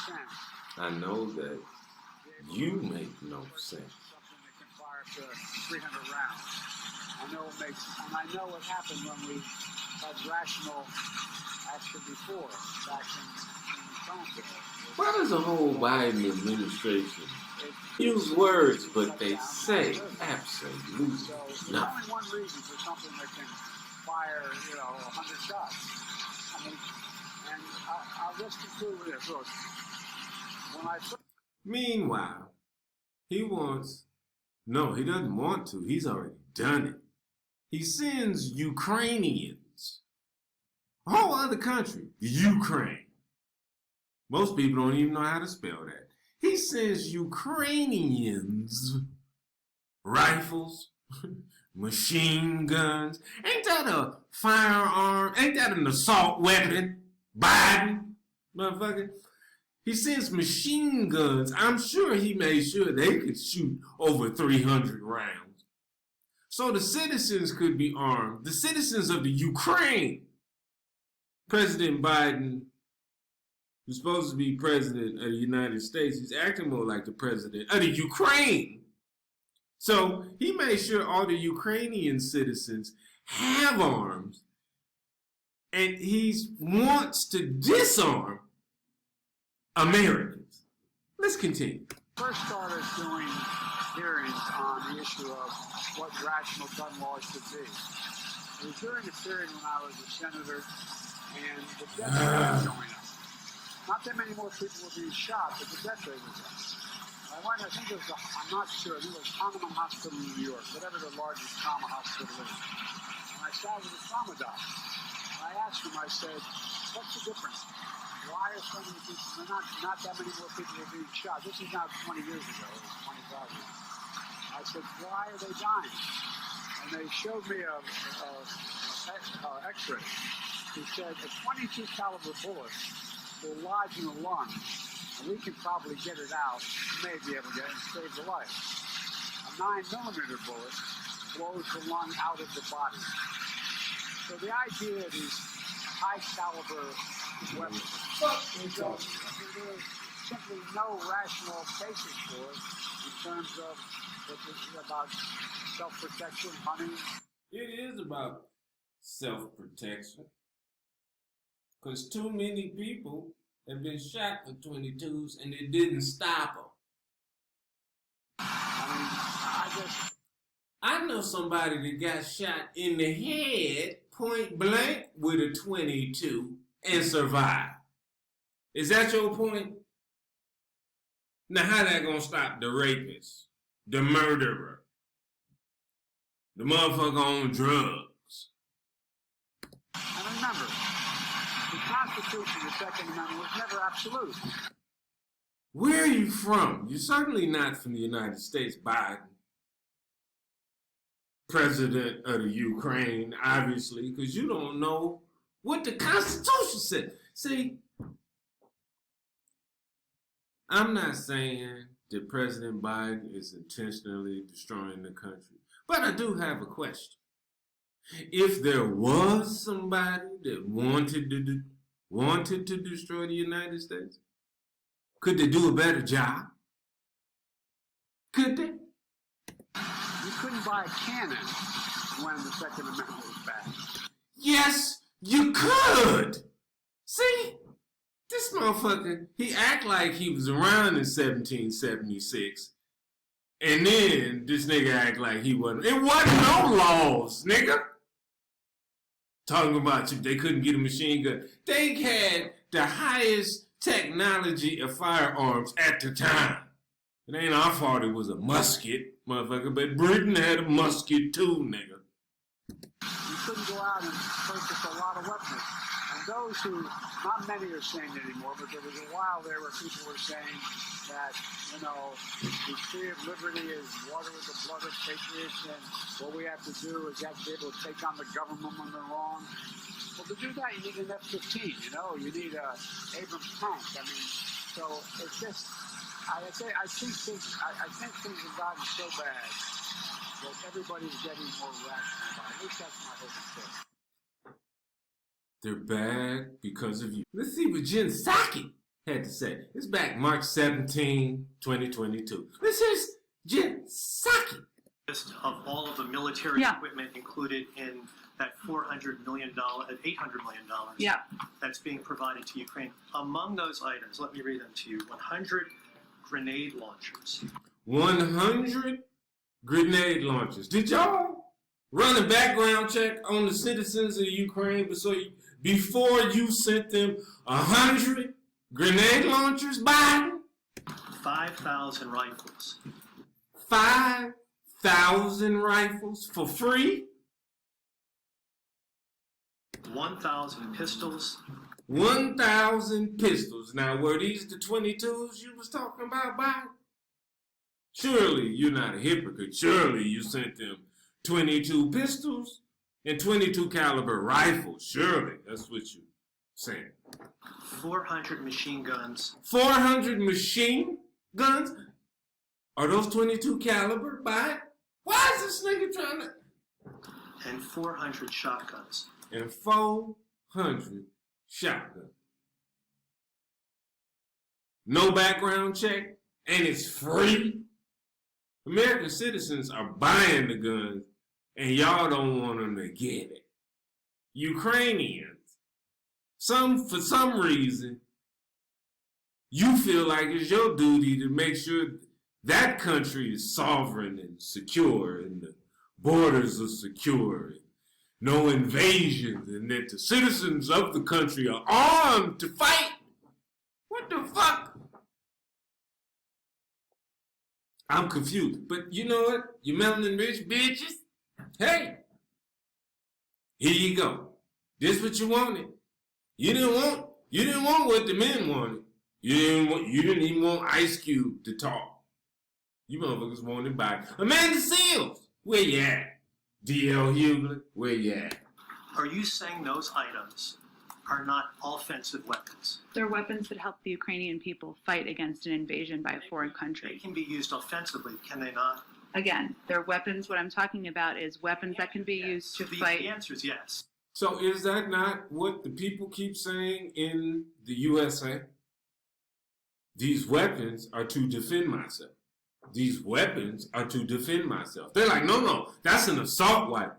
sense. I know that you make no sense. Something that can fire up to 300 rounds. I know it makes, and I know what happened when we had rational action before, back in France. Why does the whole Biden administration use words, but they say absolutely So there's nothing? only one reason for something that can fire, 100 shots. I mean, and I'll just conclude with this. Look, when I put Meanwhile, he doesn't want to. He's already done it. He sends Ukrainians, a whole other country, Ukraine. Most people don't even know how to spell that. He sends Ukrainians rifles, machine guns. Ain't that a firearm? Ain't that an assault weapon? Biden, motherfucker. He sends machine guns. I'm sure he made sure they could shoot over 300 rounds. So the citizens could be armed. The citizens of the Ukraine. President Biden was supposed to be president of the United States. He's acting more like the president of the Ukraine. So he made sure all the Ukrainian citizens have arms. And he wants to disarm Americans. Let's continue. first started doing hearings on the issue of what rational gun laws should be, it was during a period when I was a senator and the death rate was going up. Not that many more people were being shot, but the death rate was up. I think it was, I'm not sure, I think it was Hahnemann Hospital in New York, whatever the largest trauma hospital is. And I sat with a trauma doc. And I asked him, I said, what's the difference? Why are so many people, not that many more people are being shot? This is now 20 years ago, it was 25 years. I said, why are they dying? And they showed me a x-ray. He said, a 22 caliber bullet will lodge in the lung, and we can probably get it out, may be able to get it and save the life. A 9mm bullet blows the lung out of the body. So the idea of these high caliber weapons, there's simply no rational basis for it in terms of what this is about self-protection, hunting. It is about self-protection. Because too many people have been shot with 22s and it didn't stop them. I know somebody that got shot in the head, point blank, with a 22 and survived. Is that your point? Now, how that gonna stop the rapist, the murderer, the motherfucker on drugs? And remember, the Constitution, the Second Amendment, was never absolute. Where are you from? You're certainly not from the United States, Biden. President of the Ukraine, obviously, because you don't know what the Constitution said. See, I'm not saying that President Biden is intentionally destroying the country, but I do have a question. If there was somebody that wanted to destroy the United States, could they do a better job? Could they? You couldn't buy a cannon when the Second Amendment was passed. Yes, you could. See, this motherfucker, he act like he was around in 1776. And then this nigga act like he wasn't. It wasn't no laws, nigga. Talking about you, they couldn't get a machine gun. They had the highest technology of firearms at the time. It ain't our fault it was a musket, motherfucker, but Britain had a musket too, nigga. You couldn't go out and purchase a lot of weapons. And those who, not many are saying it anymore, but there was a while there where people were saying that, the tree of liberty is water with the blood of patriots, and what we have to do is have to be able to take on the government when they're wrong. Well, to do that, you need an F-15, you need a Abrams tank. I mean, so it's just, I think things have gotten so bad that everybody's getting more rational about it. At least that's my hope and faith. They're bad because of you. Let's see what Jen Psaki had to say. It's back March 17, 2022. This is just suck it. List of all of the military equipment included in that $800 million that's being provided to Ukraine. Among those items, let me read them to you: 100 grenade launchers. 100 grenade launchers. Did y'all run a background check on the citizens of Ukraine before you sent them 100 grenade launchers, Biden? 5,000 rifles. 5,000 rifles for free? 1,000 pistols. 1,000 pistols. Now, were these the 22s you was talking about, Biden? Surely you're not a hypocrite. Surely you sent them 22 pistols and 22 caliber rifles. Surely that's what you're saying. 400 machine guns. 400 machine guns? Are those 22 caliber, Biden? Why is this nigga trying to... And 400 shotguns. And 400 shotguns. No background check, and it's free. American citizens are buying the guns, and y'all don't want them to get it. Ukrainians, for some reason, you feel like it's your duty to make sure that country is sovereign and secure, and the borders are secure, and no invasions, and that the citizens of the country are armed to fight. What the fuck? I'm confused. But you know what? You melanin rich bitches? Hey, here you go. This what you wanted. You didn't want what the men wanted. You didn't even want Ice Cube to talk. You motherfuckers wanted by Amanda Seals. Where you at? D.L. Hughley, where you at? Are you saying those items are not offensive weapons? They're weapons that help the Ukrainian people fight against an invasion by a foreign They country. can be used offensively, can they not? Again, they're weapons. What I'm talking about is weapons that can be used to The fight. answer is yes. So is that not what the people keep saying in the USA? These weapons are to defend myself. These weapons are to defend myself. They're like, no, that's an assault weapon.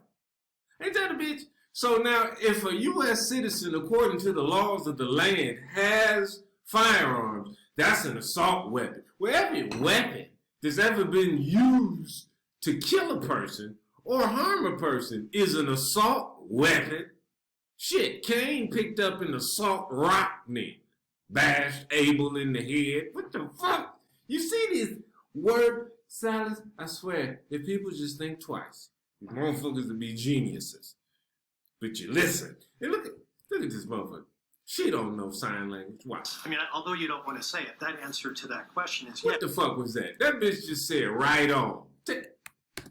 Ain't that a bitch? So now, if a U.S. citizen, according to the laws of the land, has firearms, that's an assault weapon. Well, every weapon that's ever been used to kill a person or harm a person is an assault weapon. Shit, Cain picked up an assault rock then, bashed Abel in the head. What the fuck? You see these word salads? I swear, if people just think twice, these motherfuckers would be geniuses. But you listen. And look at this motherfucker. She don't know sign language. Why? I mean, although you don't want to say it, that answer to that question is What yes. the fuck was that? That bitch just said right on.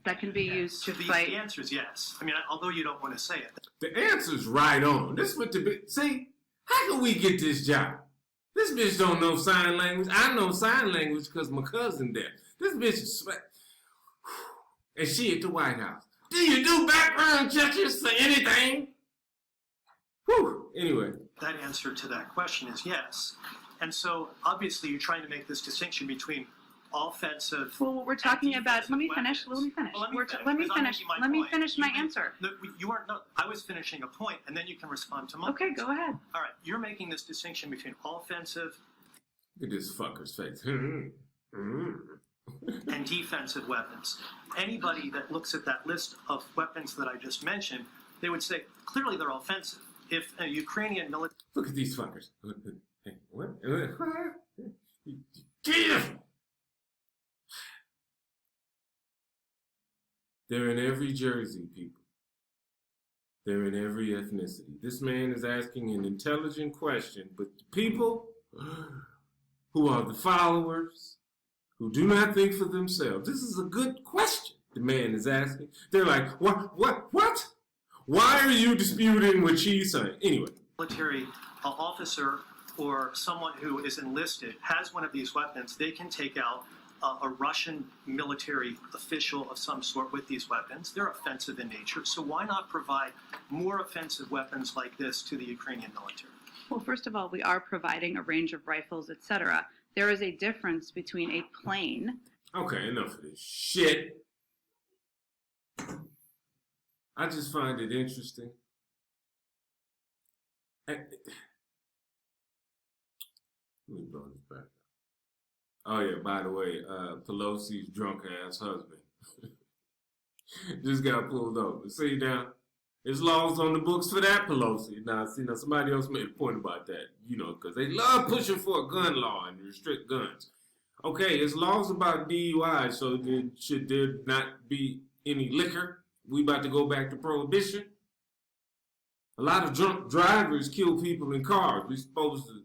That can be used to The fight. answer is yes. I mean, although you don't want to say it. The answer's right on. This what the bitch... See, how can we get this job? This bitch don't know sign language. I know sign language because my cousin there. This bitch is... And she at the White House. Do you do background checks for anything? Whew. Anyway. That answer to that question is yes. And so, obviously, you're trying to make this distinction between offensive... Well, what we're talking and about. Let me defensive finish. weapons. Let me finish. Well, Let me because I'm finish. making my Let me point. finish my You can- answer. No, you aren't. No, I was finishing a point, and then you can respond to mine. Okay, go ahead. All right, you're making this distinction between offensive Look at this fucker's face. and defensive weapons. Anybody that looks at that list of weapons that I just mentioned, they would say, clearly they're offensive. If a Ukrainian military... Look at these fuckers. Hey, what? Jesus! They're in every jersey, people. They're in every ethnicity. This man is asking an intelligent question, but the people who are the followers, who do not think for themselves, this is a good question the man is asking. They're like, what? Why are you disputing what she's saying? Anyway. Military officer or someone who is enlisted has one of these weapons, they can take out a Russian military official of some sort with these weapons. They're offensive in nature, so why not provide more offensive weapons like this to the Ukrainian military? Well, first of all, we are providing a range of rifles, etc. There is a difference between a plane. Okay, enough of this shit. I just find it interesting. Let me blow this back. Oh yeah, by the way, Pelosi's drunk ass husband just got pulled over. See now, there's laws on the books for that, Pelosi. Now, see, now somebody else made a point about that, because they love pushing for a gun law and restrict guns. Okay, it's laws about DUI, so should there not be any liquor? We about to go back to prohibition? A lot of drunk drivers kill people in cars. We supposed to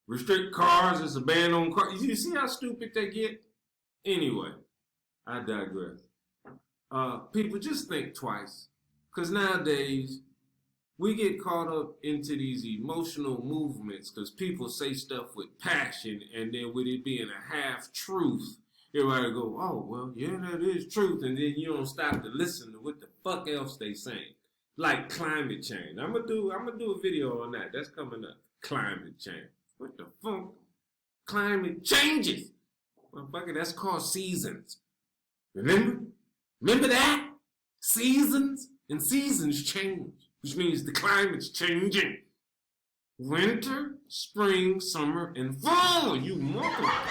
restrict cars. It's a ban on cars. You see how stupid they get? Anyway, I digress. People, just think twice. Because nowadays, we get caught up into these emotional movements because people say stuff with passion, and then with it being a half-truth, everybody go, oh, well, yeah, that is truth, and then you don't stop to listen to what the fuck else they saying. Like climate change. I'm gonna do a video on that. That's coming up. Climate change. What the fuck? Climate changes. Motherfucker, that's called seasons. Remember? Remember that? Seasons? And seasons change, which means the climate's changing. Winter, spring, summer, and fall, you motherfucker.